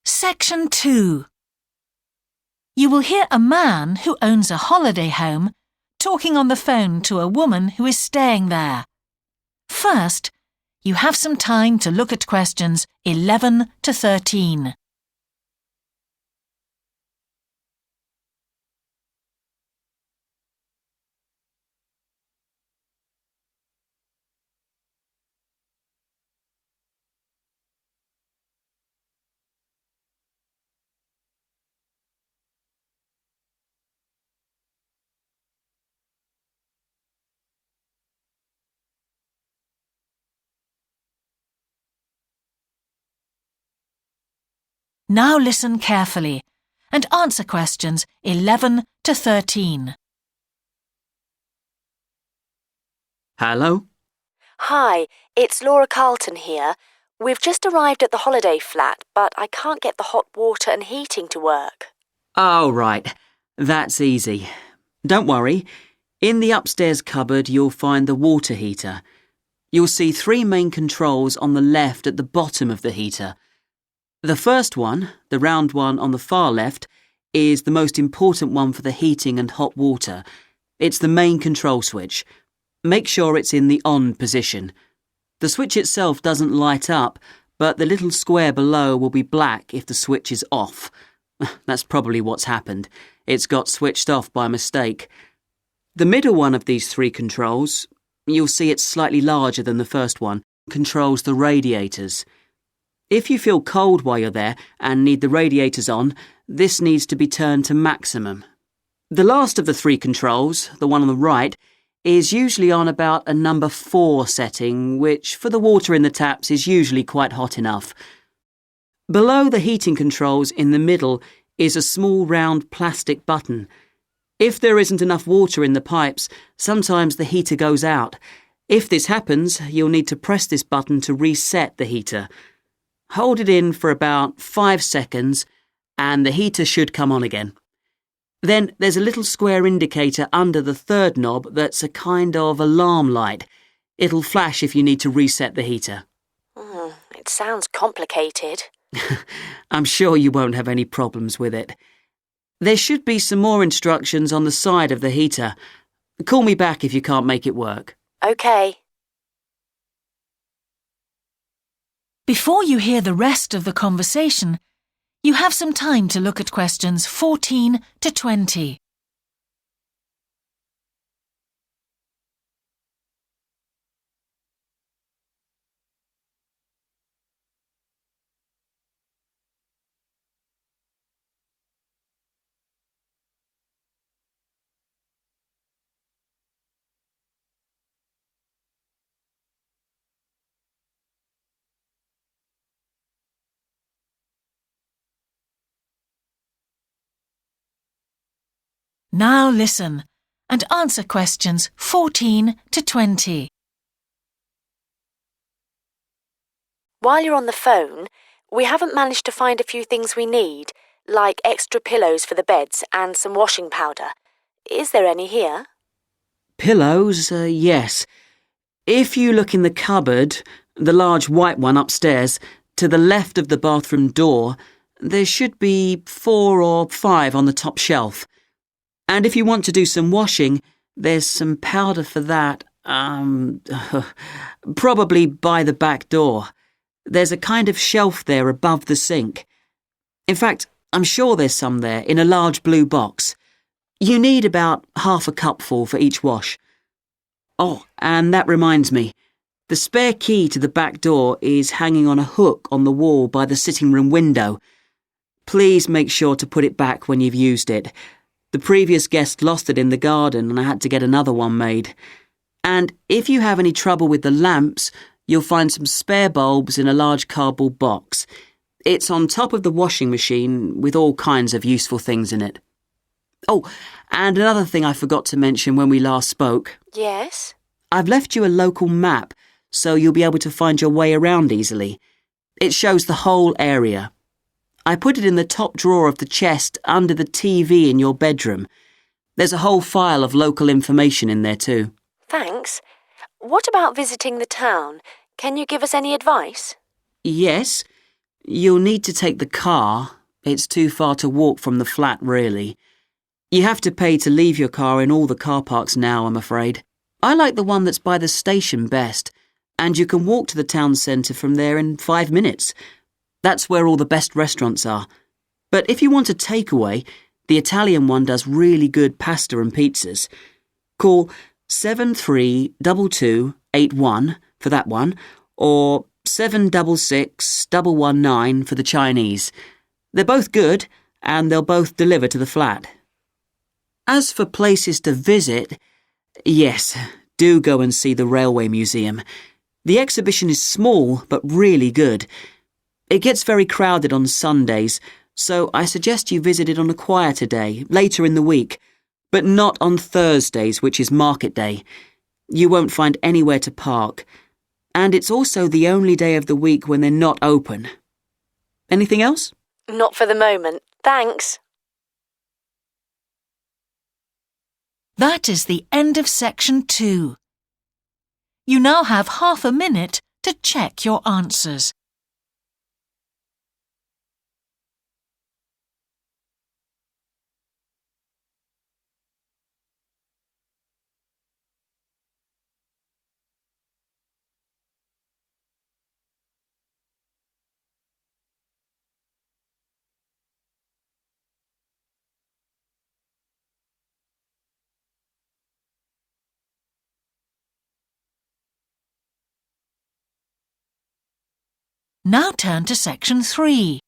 Section 2. You will hear a man who owns a holiday home talking on the phone to a woman who is staying there. First, you have some time to look at questions 11 to 13. Now listen carefully and answer questions 11 to 13. Hello? Hi, it's Laura Carlton here. We've just arrived at the holiday flat, but I can't get the hot water and heating to work. Oh, right. That's easy. Don't worry. In the upstairs cupboard, you'll find the water heater. You'll see 3 main controls on the left at the bottom of the heater. The first one, the round one on the far left, is the most important one for the heating and hot water. It's the main control switch. Make sure it's in the on position. The switch itself doesn't light up, but the little square below will be black if the switch is off. That's probably what's happened. It's got switched off by mistake. The middle one of these 3 controls, you'll see it's slightly larger than the first one, controls the radiators. If you feel cold while you're there and need the radiators on, this needs to be turned to maximum. The last of the 3 controls, the one on the right, is usually on about a number 4 setting, which for the water in the taps is usually quite hot enough. Below the heating controls in the middle is a small round plastic button. If there isn't enough water in the pipes, sometimes the heater goes out. If this happens, you'll need to press this button to reset the heater. Hold it in for about 5 seconds and the heater should come on again. Then there's a little square indicator under the 3rd knob that's a kind of alarm light. It'll flash if you need to reset the heater. It sounds complicated. I'm sure you won't have any problems with it. There should be some more instructions on the side of the heater. Call me back if you can't make it work. OK. Before you hear the rest of the conversation, you have some time to look at questions 14 to 20. Now listen and answer questions 14 to 20. While you're on the phone, we haven't managed to find a few things we need, like extra pillows for the beds and some washing powder. Is there any here? Pillows, yes. If you look in the cupboard, the large white one upstairs, to the left of the bathroom door, there should be 4 or 5 on the top shelf. And if you want to do some washing, there's some powder for that, probably by the back door. There's a kind of shelf there above the sink. In fact, I'm sure there's some there in a large blue box. You need about half a cupful for each wash. Oh, and that reminds me. The spare key to the back door is hanging on a hook on the wall by the sitting room window. Please make sure to put it back when you've used it. The previous guest lost it in the garden and I had to get another one made. And if you have any trouble with the lamps, you'll find some spare bulbs in a large cardboard box. It's on top of the washing machine with all kinds of useful things in it. Oh, and another thing I forgot to mention when we last spoke. Yes? I've left you a local map so you'll be able to find your way around easily. It shows the whole area. I put it in the top drawer of the chest under the TV in your bedroom. There's a whole file of local information in there too. Thanks. What about visiting the town? Can you give us any advice? Yes. You'll need to take the car. It's too far to walk from the flat, really. You have to pay to leave your car in all the car parks now, I'm afraid. I like the one that's by the station best, and you can walk to the town centre from there in 5 minutes. That's where all the best restaurants are. But if you want a takeaway, the Italian one does really good pasta and pizzas. Call 732281 for that one, or 766119 for the Chinese. They're both good, and they'll both deliver to the flat. As for places to visit, yes, do go and see the Railway Museum. The exhibition is small, but really good. It gets very crowded on Sundays, so I suggest you visit it on a quieter day, later in the week, but not on Thursdays, which is market day. You won't find anywhere to park, and it's also the only day of the week when they're not open. Anything else? Not for the moment. Thanks. That is the end of section 2. You now have half a minute to check your answers. Now turn to section 3.